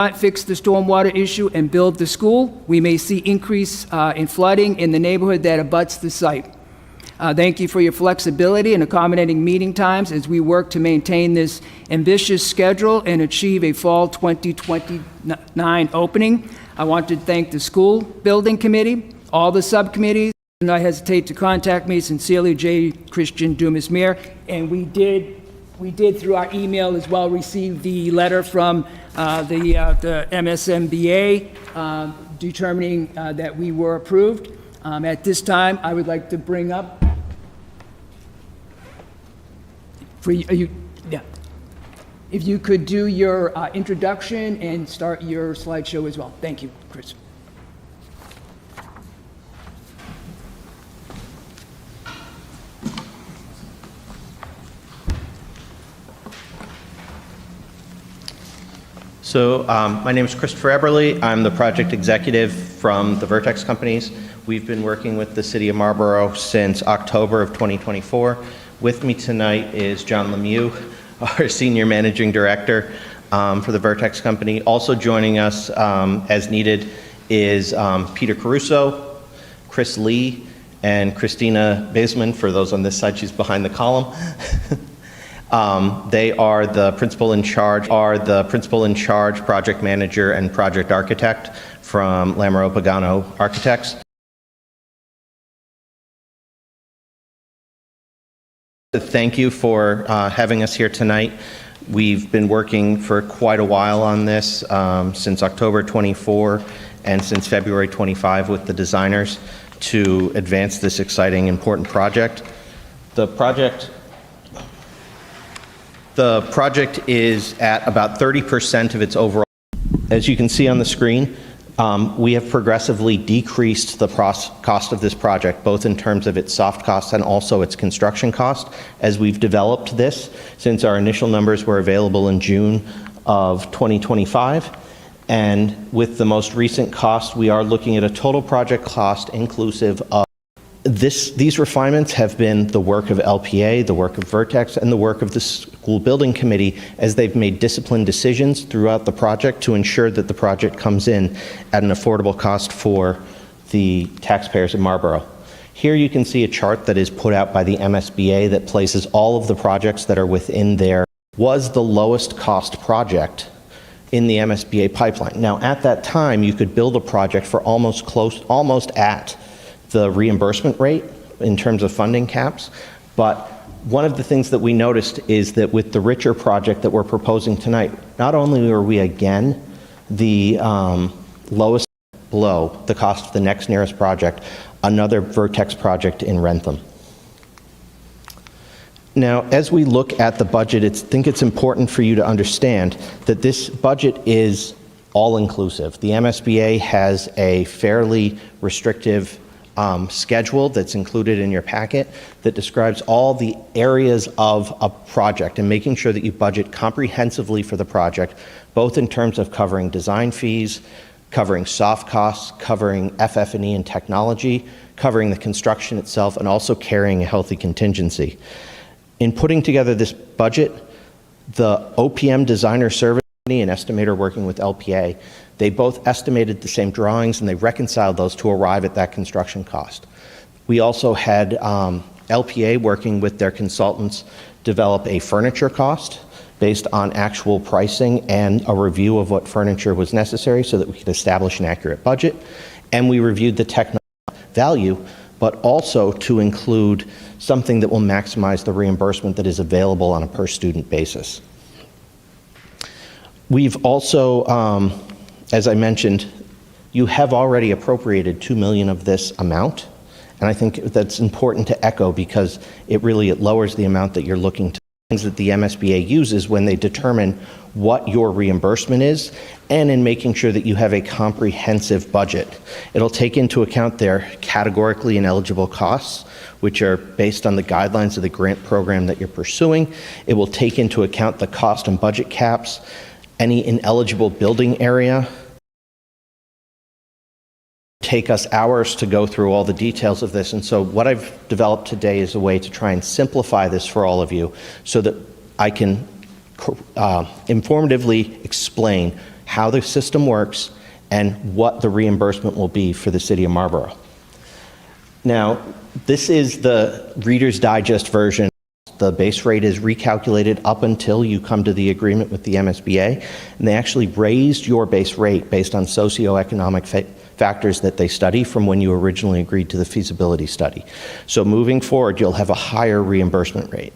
not fix the stormwater issue and build the school, we may see increase in flooding in the neighborhood that abuts the site. Thank you for your flexibility and accommodating meeting times as we work to maintain this ambitious schedule and achieve a fall 2029 opening. I want to thank the school building committee, all the subcommittees. Do not hesitate to contact me. Sincerely, J. Christian Dumas Mayor. And we did through our email as well receive the letter from the MSMBA determining that we were approved. At this time, I would like to bring up if you could do your introduction and start your slideshow as well. Thank you, Chris. So my name is Christopher Eberly. I'm the project executive from the Vertex companies. We've been working with the City of Marlborough since October of 2024. With me tonight is John Lemieux, our Senior Managing Director for the Vertex company. Also joining us as needed is Peter Caruso, Chris Lee, and Christina Baseman. For those on this side, she's behind the column. They are the principal in charge, project manager, and project architect from Lamoureux Pagano Architects. Thank you for having us here tonight. We've been working for quite a while on this, since October 24 and since February 25 with the designers to advance this exciting, important project. The project is at about 30% of its overall. As you can see on the screen, we have progressively decreased the cost of this project, both in terms of its soft costs and also its construction cost, as we've developed this since our initial numbers were available in June of 2025. And with the most recent cost, we are looking at a total project cost inclusive of these refinements have been the work of LPA, the work of Vertex, and the work of the school building committee as they've made disciplined decisions throughout the project to ensure that the project comes in at an affordable cost for the taxpayers of Marlborough. Here you can see a chart that is put out by the MSBA that places all of the projects that are within there. Was the lowest cost project in the MSBA pipeline. Now at that time, you could build a project for almost at the reimbursement rate in terms of funding caps. But one of the things that we noticed is that with the richer project that we're proposing tonight, not only are we again the lowest below the cost of the next nearest project, another Vertex project in Rentham. Now, as we look at the budget, I think it's important for you to understand that this budget is all-inclusive. The MSBA has a fairly restrictive schedule that's included in your packet that describes all the areas of a project and making sure that you budget comprehensively for the project, both in terms of covering design fees, covering soft costs, covering FF&E and technology, covering the construction itself, and also carrying a healthy contingency. In putting together this budget, the OPM designer service company and estimator working with LPA, they both estimated the same drawings and they reconciled those to arrive at that construction cost. We also had LPA working with their consultants develop a furniture cost based on actual pricing and a review of what furniture was necessary so that we could establish an accurate budget. And we reviewed the technical value, but also to include something that will maximize the reimbursement that is available on a per student basis. We've also, as I mentioned, you have already appropriated $2 million of this amount, and I think that's important to echo because it lowers the amount that you're looking to, things that the MSBA uses when they determine what your reimbursement is, and in making sure that you have a comprehensive budget. It'll take into account their categorically ineligible costs, which are based on the guidelines of the grant program that you're pursuing. It will take into account the cost and budget caps, any ineligible building area. Take us hours to go through all the details of this, and so what I've developed today is a way to try and simplify this for all of you so that I can informatively explain how the system works and what the reimbursement will be for the city of Marlborough. Now, this is the Reader's Digest version. The base rate is recalculated up until you come to the agreement with the MSBA, and they actually raised your base rate based on socioeconomic factors that they study from when you originally agreed to the feasibility study. So moving forward, you'll have a higher reimbursement rate.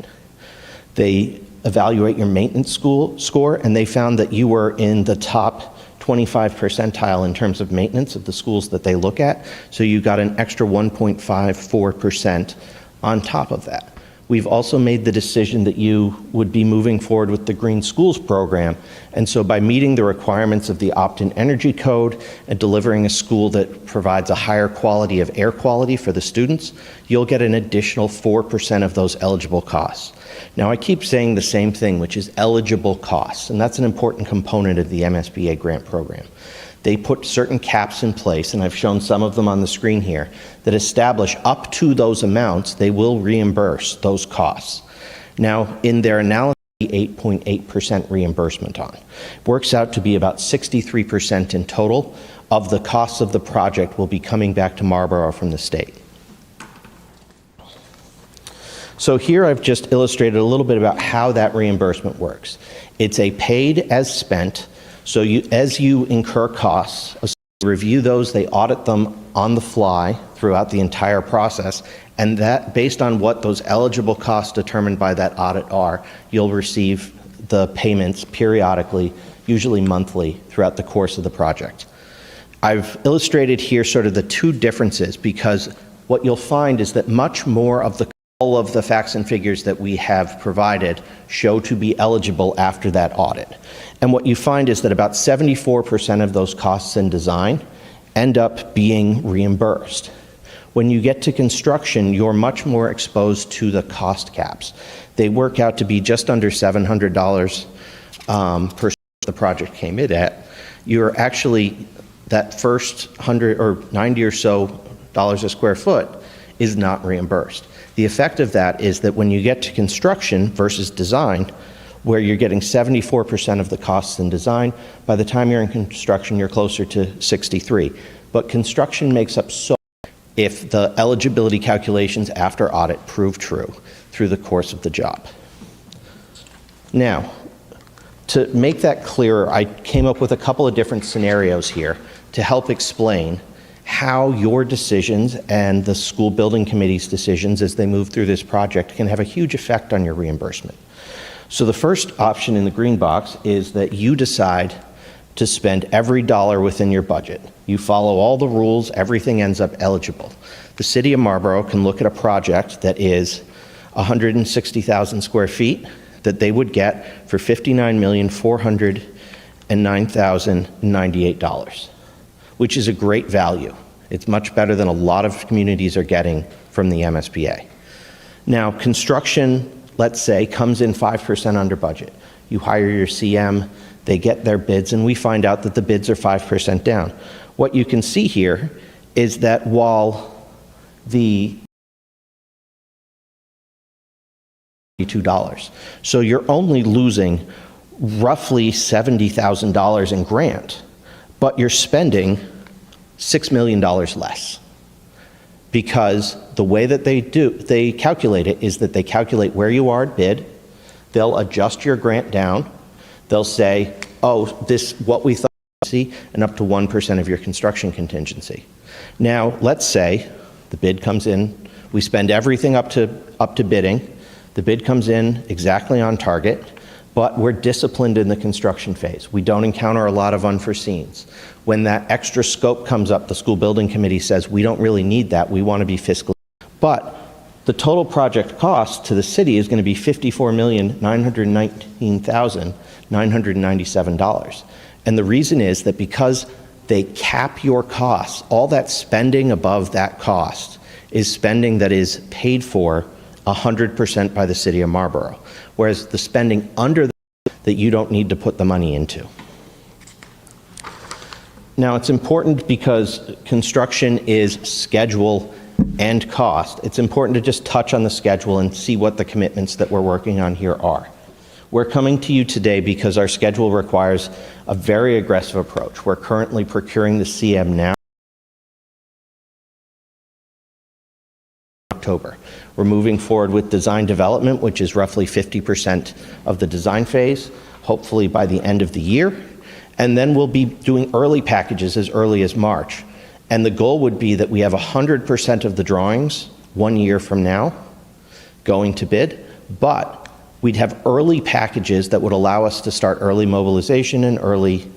They evaluate your maintenance score, and they found that you were in the top 25 percentile in terms of maintenance of the schools that they look at, so you got an extra 1.54% on top of that. We've also made the decision that you would be moving forward with the Green Schools program, and so by meeting the requirements of the opt-in energy code and delivering a school that provides a higher quality of air quality for the students, you'll get an additional 4% of those eligible costs. Now, I keep saying the same thing, which is eligible costs, and that's an important component of the MSBA grant program. They put certain caps in place, and I've shown some of them on the screen here, that establish up to those amounts, they will reimburse those costs. Now, in their analysis, 8.8% reimbursement on. Works out to be about 63% in total of the costs of the project will be coming back to Marlborough from the state. So here I've just illustrated a little bit about how that reimbursement works. It's a paid as spent. So as you incur costs, they review those, they audit them on the fly throughout the entire process, and that, based on what those eligible costs determined by that audit are, you'll receive the payments periodically, usually monthly, throughout the course of the project. I've illustrated here sort of the two differences, because what you'll find is that much more of all of the facts and figures that we have provided show to be eligible after that audit. And what you find is that about 74% of those costs in design end up being reimbursed. When you get to construction, you're much more exposed to the cost caps. They work out to be just under $700 per the project came in at. You're actually, that first 100 or 90 or so dollars a square foot is not reimbursed. The effect of that is that when you get to construction versus design, where you're getting 74% of the costs in design, by the time you're in construction, you're closer to 63. But construction makes up so if the eligibility calculations after audit prove true through the course of the job. Now, to make that clearer, I came up with a couple of different scenarios here to help explain how your decisions and the school building committee's decisions as they move through this project can have a huge effect on your reimbursement. So the first option in the green box is that you decide to spend every dollar within your budget. You follow all the rules, everything ends up eligible. The city of Marlborough can look at a project that is 160,000 square feet that they would get for $59,409,098, which is a great value. It's much better than a lot of communities are getting from the MSBA. Now, construction, let's say, comes in 5% under budget. You hire your CM, they get their bids, and we find out that the bids are 5% down. What you can see here is that while the $2, so you're only losing roughly $70,000 in grant, but you're spending $6 million less, because the way that they calculate it is that they calculate where you are at bid, they'll adjust your grant down, they'll say, oh, this what we thought see, and up to 1% of your construction contingency. Now, let's say the bid comes in, we spend everything up to bidding, the bid comes in exactly on target, but we're disciplined in the construction phase. We don't encounter a lot of unforeseens. When that extra scope comes up, the school building committee says, we don't really need that, we want to be fiscally. But the total project cost to the city is going to be $54,919,997. And the reason is that because they cap your costs, all that spending above that cost is spending that is paid for 100% by the city of Marlborough, whereas the spending under that you don't need to put the money into. Now, it's important because construction is schedule and cost. It's important to just touch on the schedule and see what the commitments that we're working on here are. We're coming to you today because our schedule requires a very aggressive approach. We're currently procuring the CM now. October. We're moving forward with design development, which is roughly 50% of the design phase, hopefully by the end of the year. And then we'll be doing early packages as early as March. And the goal would be that we have 100% of the drawings 1 year from now going to bid, but we'd have early packages that would allow us to start early mobilization and early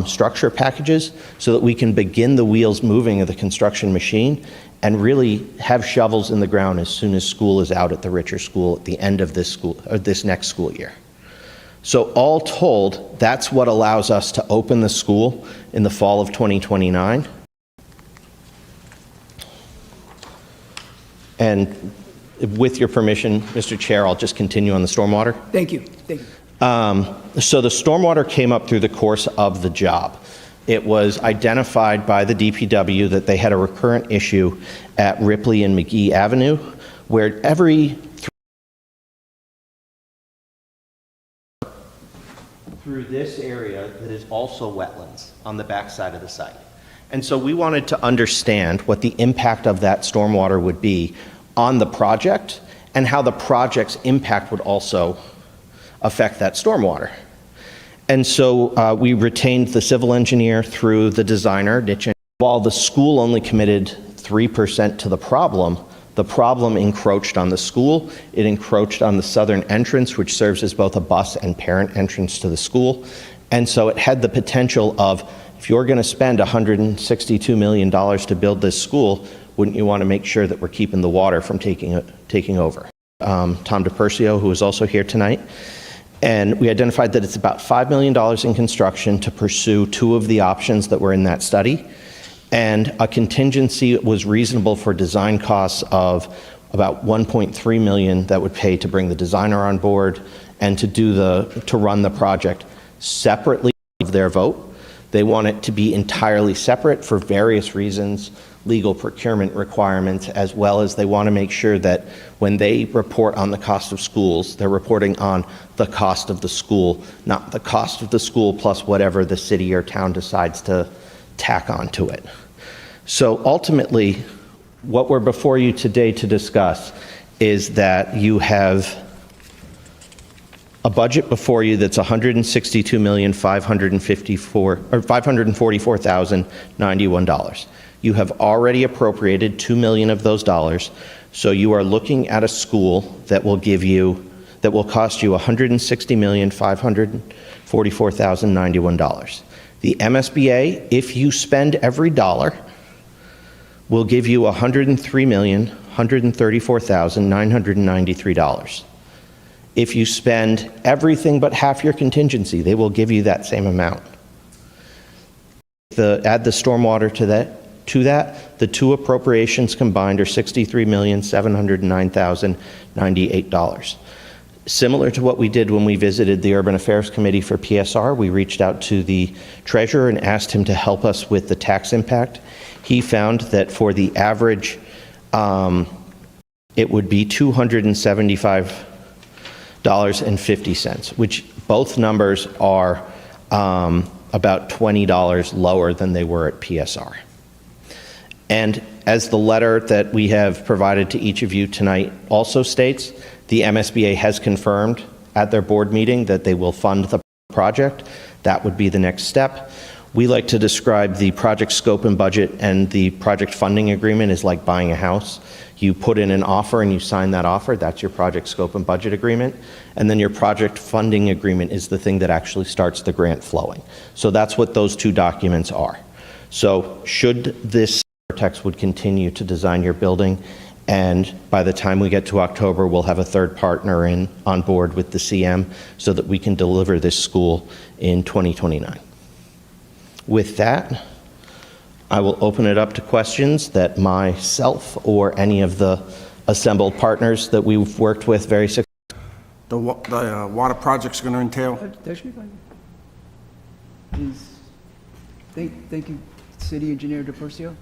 structure packages so that we can begin the wheels moving of the construction machine and really have shovels in the ground as soon as school is out at the Richer School at the end of this school, or this next school year. So all told, that's what allows us to open the school in the fall of 2029. And with your permission, Mr. Chair, I'll just continue on the stormwater. Thank you. Thank you. So the stormwater came up through the course of the job. It was identified by the DPW that they had a recurrent issue at Ripley and McGee Avenue, where through this area that is also wetlands on the backside of the site. And so we wanted to understand what the impact of that stormwater would be on the project and how the project's impact would also affect that stormwater. And so we retained the civil engineer through the designer, niche. While the school only committed 3% to the problem encroached on the school. It encroached on the southern entrance, which serves as both a bus and parent entrance to the school. And so it had the potential of, if you're going to spend $162 million to build this school, wouldn't you want to make sure that we're keeping the water from taking over? Tom DePercio, who is also here tonight. And we identified that it's about $5 million in construction to pursue 2 of the options that were in that study. And a contingency was reasonable for design costs of about $1.3 million that would pay to bring the designer on board and to run the project separately of their vote. They want it to be entirely separate for various reasons, legal procurement requirements, as well as they want to make sure that when they report on the cost of schools, they're reporting on the cost of the school, not the cost of the school plus whatever the city or town decides to tack onto it. So ultimately, what we're before you today to discuss is that you have a budget before you that's $162,544,091. You have already appropriated $2 million of those dollars, so you are looking at a school that will cost you $160,544,091. The MSBA, if you spend every dollar, will give you $103,134,993. If you spend everything but half your contingency, they will give you that same amount. Add the stormwater to that, the 2 appropriations combined are $63,709,098. Similar to what we did when we visited the Urban Affairs Committee for PSR, we reached out to the treasurer and asked him to help us with the tax impact. He found that for the average, it would be $275.50, which both numbers are about $20 lower than they were at PSR. And as the letter that we have provided to each of you tonight also states, the MSBA has confirmed at their board meeting that they will fund the project. That would be the next step. We like to describe the project scope and budget and the project funding agreement as like buying a house. You put in an offer and you sign that offer. That's your project scope and budget agreement. And then your project funding agreement is the thing that actually starts the grant flowing. So that's what those 2 documents are. So should this architects would continue to design your building, and by the time we get to October, we'll have a third partner on board with the CM so that we can deliver this school in 2029. With that, I will open it up to questions that myself or any of the assembled partners that we've worked with very successfully. The water project's going to entail? Thank you, City Engineer DePercio.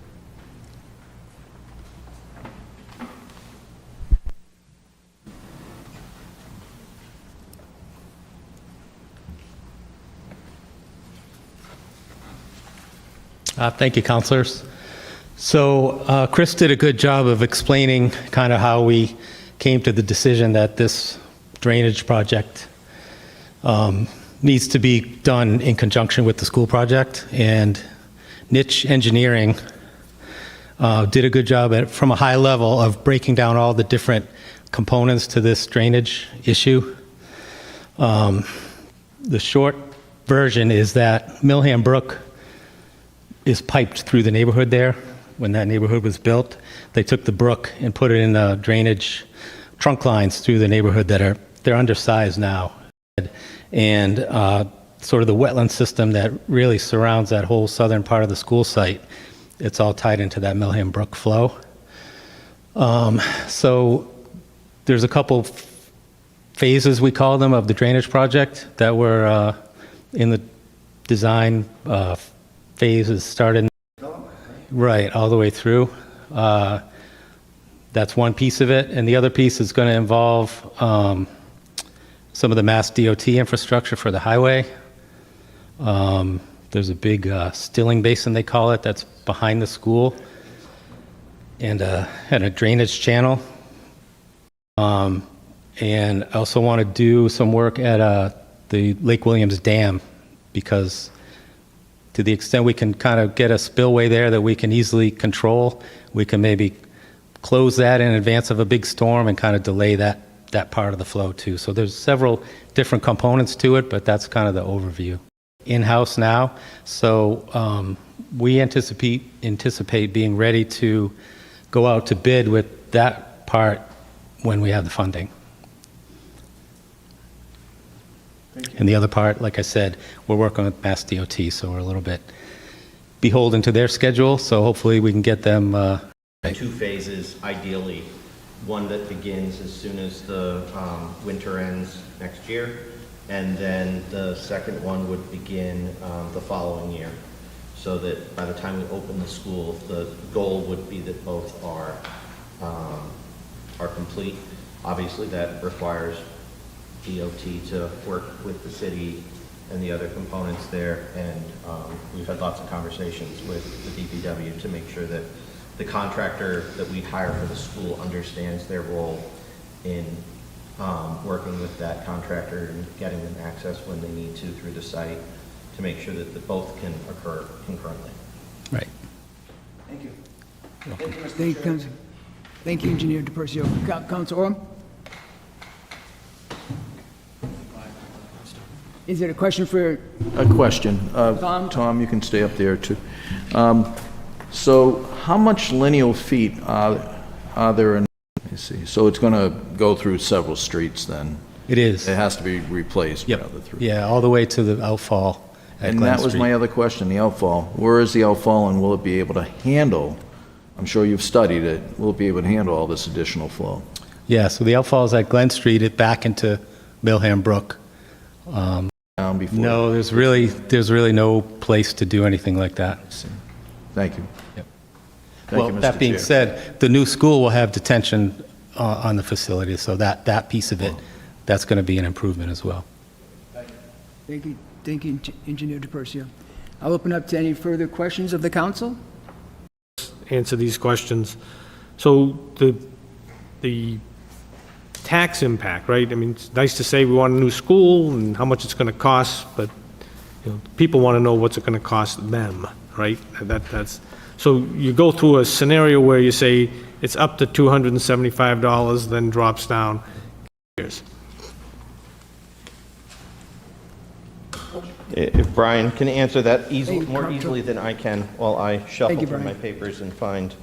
Thank you, councilors. So Chris did a good job of explaining kind of how we came to the decision that this drainage project needs to be done in conjunction with the school project. And Niche Engineering did a good job from a high level of breaking down all the different components to this drainage issue. The short version is that Milham Brook is piped through the neighborhood there. When that neighborhood was built, they took the brook and put it in the drainage trunk lines through the neighborhood they're undersized now. And sort of the wetland system that really surrounds that whole southern part of the school site, it's all tied into that Milham Brook flow. So there's a couple phases, we call them, of the drainage project that were in the design phases started. Right, all the way through. That's one piece of it. And the other piece is going to involve some of the Mass DOT infrastructure for the highway. There's a big stilling basin, they call it, that's behind the school, and a drainage channel. And I also want to do some work at the Lake Williams Dam, because to the extent we can kind of get a spillway there that we can easily control, we can maybe close that in advance of a big storm and kind of delay that part of the flow too. So there's several different components to it, but that's kind of the overview. In-house now, so we anticipate being ready to go out to bid with that part when we have the funding. And the other part, like I said, we're working with Mass DOT, so we're a little bit beholden to their schedule, so hopefully we can get them. Two phases, ideally. One that begins as soon as the winter ends next year, and then the second one would begin the following year, so that by the time we open the school, the goal would be that both are complete. Obviously, that requires DOT to work with the city and the other components there, and we've had lots of conversations with the DPW to make sure that the contractor that we hire for the school understands their role in working with that contractor and getting them access when they need to through the site, to make sure that both can occur concurrently. Right. Thank you. Thank you, Engineer DePercio. Council Orm? Is it a question for? A question. Tom? Tom, you can stay up there too. So how much lineal feet are there in, let me see, so it's going to go through several streets then? It is. It has to be replaced. Yep. rather through. Yeah, all the way to the outfall at And Glen that was Street. my other question, the outfall. Where is the outfall and will it be able to handle, I'm sure you've studied it, will it be able to handle all this additional flow? Yeah, so the outfall is at Glen Street, it back into Milham Brook. Down before? No, there's really no place to do anything like that. Thank you. Yep. Thank Well, you, Mr. that being Chair. said, the new school will have detention on the facility, so that piece of it, that's going to be an improvement as well. Thank you, Engineer DePercio. I'll open up to any further questions of the council. Answer these questions. So the tax impact, right? I mean, it's nice to say we want a new school and how much it's going to cost, but people want to know what's it going to cost them, right? That's so you go through a scenario where you say it's up to $275, then drops down. If Brian can answer that more Council. easily than I can, while I shuffle you, through my Brian. papers and find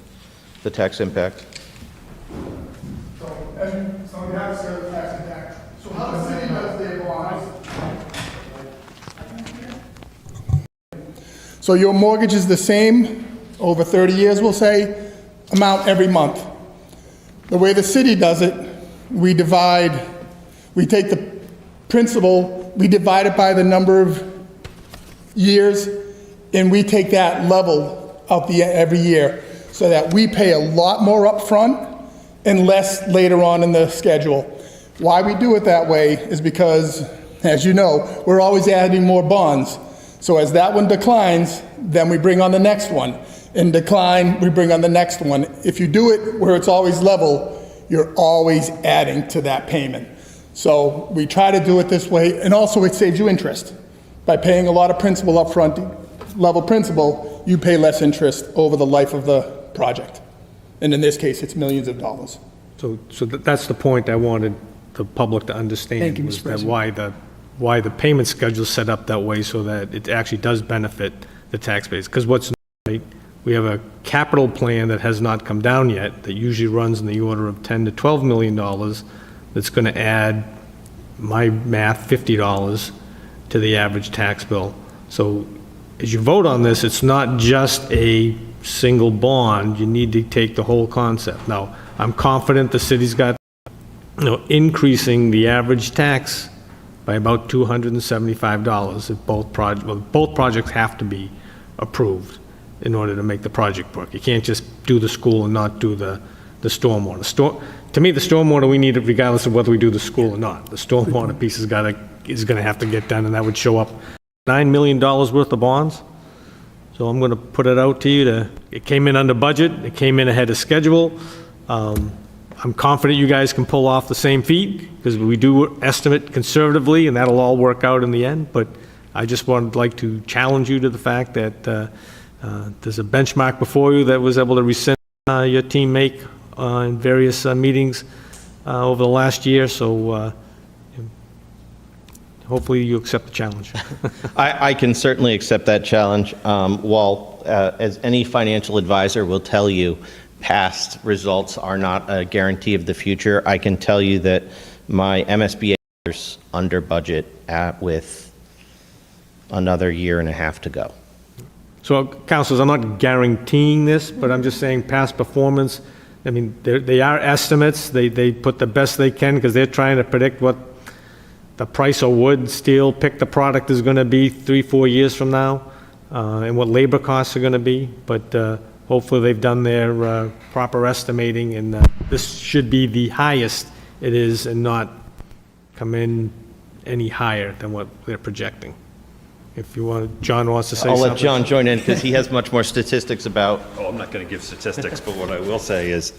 the tax impact. So you have sales tax impact. So how the city does their bonds? So your mortgage is the same over 30 years, we'll say, amount every month. The way the city does it, we take the principal, we divide it by the number of years, and we take that level out every year, so that we pay a lot more upfront and less later on in the schedule. Why we do it that way is because, as you know, we're always adding more bonds. So as that one declines, then we bring on the next one. In decline, we bring on the next one. If you do it where it's always level, you're always adding to that payment. So we try to do it this way, and also it saves you interest. By paying a lot of principal upfront, level principal, you pay less interest over the life of the project. And in this case, it's millions of dollars. So that's the point I wanted the public to understand. Thank you, Mr. was that President. why the payment schedule is set up that way so that it actually does benefit the taxpayers. Because what's, right, we have a capital plan that has not come down yet, that usually runs in the order of $10 to $12 million, that's going to add, my math, $50 to the average tax bill. So as you vote on this, it's not just a single bond, you need to take the whole concept. Now, I'm confident the city's got, increasing the average tax by about $275 if both projects have to be approved in order to make the project work. You can't just do the school and not do the stormwater. To me, the stormwater we need it regardless of whether we do the school or not. The stormwater piece is going to have to get done, and that would show up $9 million worth of bonds. So I'm going to put it out to you it came in under budget, it came in ahead of schedule. I'm confident you guys can pull off the same feat, because we do estimate conservatively, and that'll all work out in the end. But I just would like to challenge you to the fact that there's a benchmark before you that was able to rescind your team make in various meetings over the last year. So hopefully you accept the challenge. I can certainly accept that challenge. While, as any financial advisor will tell you, past results are not a guarantee of the future, I can tell you that my MSBA is under budget with another year and a half to go. So, councilors, I'm not guaranteeing this, but I'm just saying past performance, I mean, they are estimates. They put the best they can because they're trying to predict what the price of wood, steel, pick the product is going to be 3-4 years from now, and what labor costs are going to be. But hopefully they've done their proper estimating, and this should be the highest it is and not come in any higher than what they're projecting. If you want, John wants to say something. I'll let John join in because he has much more statistics about. Oh, I'm not going to give statistics, but what I will say is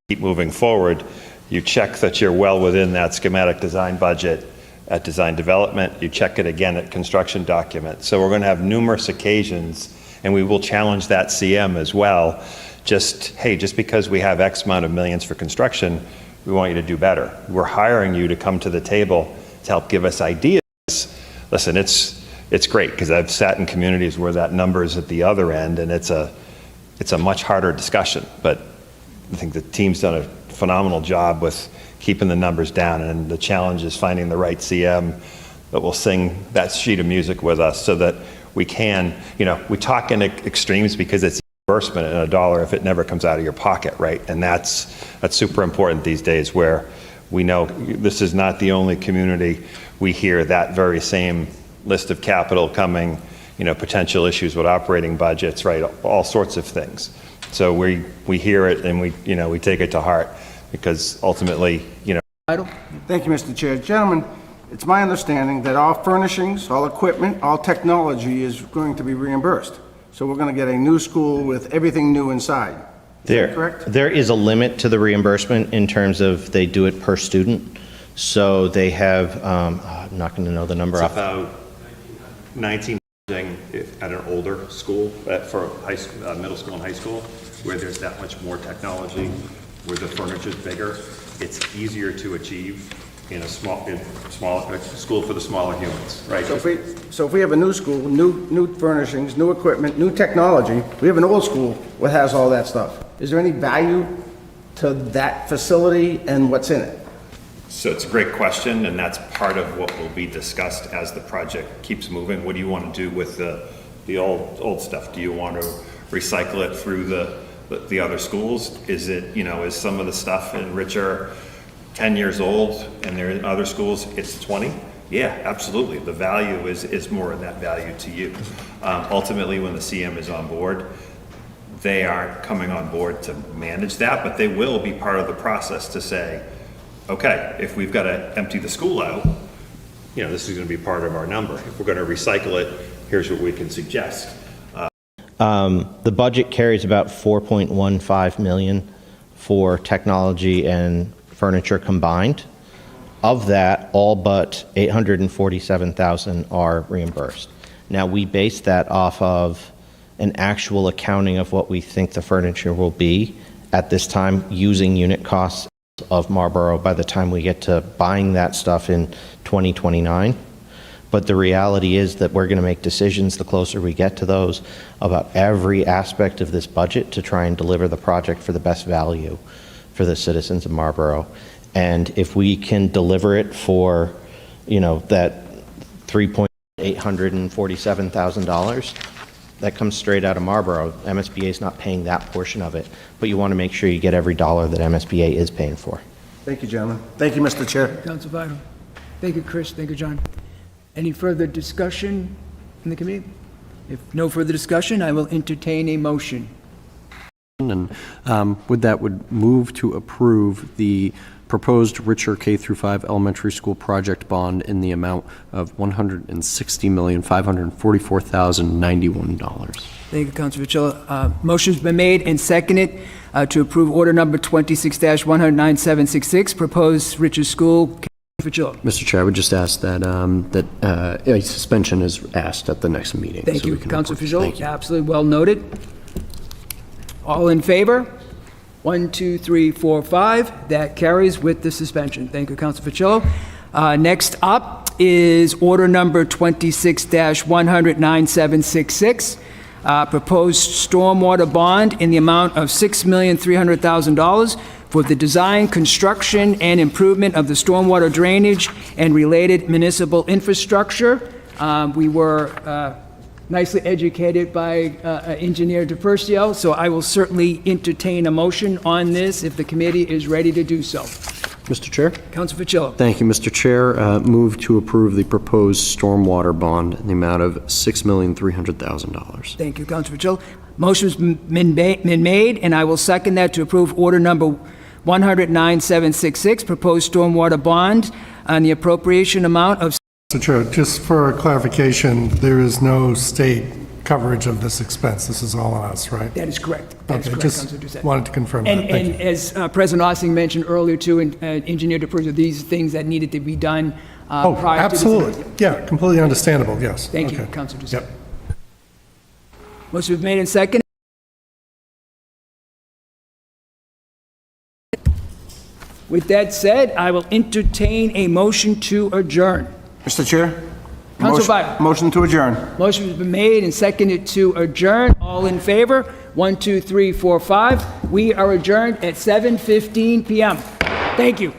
keep moving forward. You check that you're well within that schematic design budget at design development. You check it again at construction document. So we're going to have numerous occasions, and we will challenge that CM as well. Just because we have X amount of millions for construction, we want you to do better. We're hiring you to come to the table to help give us ideas. Listen, it's great because I've sat in communities where that number is at the other end, and it's a much harder discussion. But I think the team's done a phenomenal job with keeping the numbers down, and the challenge is finding the right CM that will sing that sheet of music with us so that we can, we talk in extremes because it's reimbursement in a dollar if it never comes out of your pocket, right? And that's super important these days, where we know this is not the only community. We hear that very same list of capital coming, potential issues with operating budgets, right? All sorts of things. So we hear it and we take it to heart, because ultimately, Thank you, Mr. Chair. Gentlemen, it's my understanding that all furnishings, all equipment, all technology is going to be reimbursed. So we're going to get a new school with everything new inside. Is that correct? There is a limit to the reimbursement in terms of they do it per student. So they have, I'm not going to know the number it's off. about 19 at an older school for high school, middle school and high school, where there's that much more technology, where the furniture's bigger. It's easier to achieve in a small school for the smaller humans, right? So if we have a new school, new furnishings, new equipment, new technology, we have an old school that has all that stuff. Is there any value to that facility and what's in it? So it's a great question, and that's part of what will be discussed as the project keeps moving. What do you want to do with the old stuff? Do you want to recycle it through the other schools? Is it, is some of the stuff in Richer 10 years old and they're in other schools it's 20? Yeah, absolutely. The value is more of that value to you. Ultimately, when the CM is on board, they aren't coming on board to manage that, but they will be part of the process to say, okay, if we've got to empty the school out, this is going to be part of our number. If we're going to recycle it, here's what we can suggest. The budget carries about $4.15 million for technology and furniture combined. Of that, all but $847,000 are reimbursed. Now, we base that off of an actual accounting of what we think the furniture will be at this time, using unit costs of Marlboro by the time we get to buying that stuff in 2029. But the reality is that we're going to make decisions the closer we get to those about every aspect of this budget to try and deliver the project for the best value for the citizens of Marlboro. And if we can deliver it for, that $3,847,000, that comes straight out of Marlboro. MSBA is not paying that portion of it, but you want to make sure you get every dollar that MSBA is paying for. Thank you, gentlemen. Thank you, Mr. Chair. Council Vital. Thank you, Chris. Thank you, John. Any further discussion in the committee? If no further discussion, I will entertain a motion. And with that, would move to approve the proposed Richer K-5 elementary school project bond in the amount of $160,544,091. Thank you, Councilor Fitzgerald. Motion's been made and seconded to approve order number 26-100-9766, proposed Richer School. Fitzgerald. Mr. Chair, I would just ask that a suspension is asked at the next meeting. Thank you, Councilor Fitzgerald. Thank you. Absolutely well noted. All in favor? 1, 2, 3, 4, 5. That carries with the suspension. Thank you, Councilor Fitzgerald. Next up is order number 26-100-9766, proposed stormwater bond in the amount of $6,300,000 for the design, construction, and improvement of the stormwater drainage and related municipal infrastructure. We were nicely educated by Engineer DePercio, so I will certainly entertain a motion on this if the committee is ready to do so. Mr. Chair? Councilor Fitzgerald. Thank you, Mr. Chair. Move to approve the proposed stormwater bond in the amount of $6,300,000. Thank you, Councilor Fitzgerald. Motion's been made, and I will second that to approve order number 100-9766, proposed stormwater bond on the appropriation amount of... Mr. Chair, just for clarification, there is no state coverage of this expense. This is all on us, right? That is correct. That is Okay, correct, just Councilor Doucette. wanted to confirm that. Thank And you. as President Ossing mentioned earlier, too, and Engineer DePercio, these things that needed to be done Oh, prior to this... absolutely. Yeah, completely understandable, yes. Thank you, Okay. Councilor Doucette. Yep. Motion was made and seconded. With that said, I will entertain a motion to adjourn. Mr. Chair? Council Vital. Motion to adjourn. Motion has been made and seconded to adjourn. All in favor? 1, 2, 3, 4, 5. We are adjourned at 7:15 p.m. Thank you.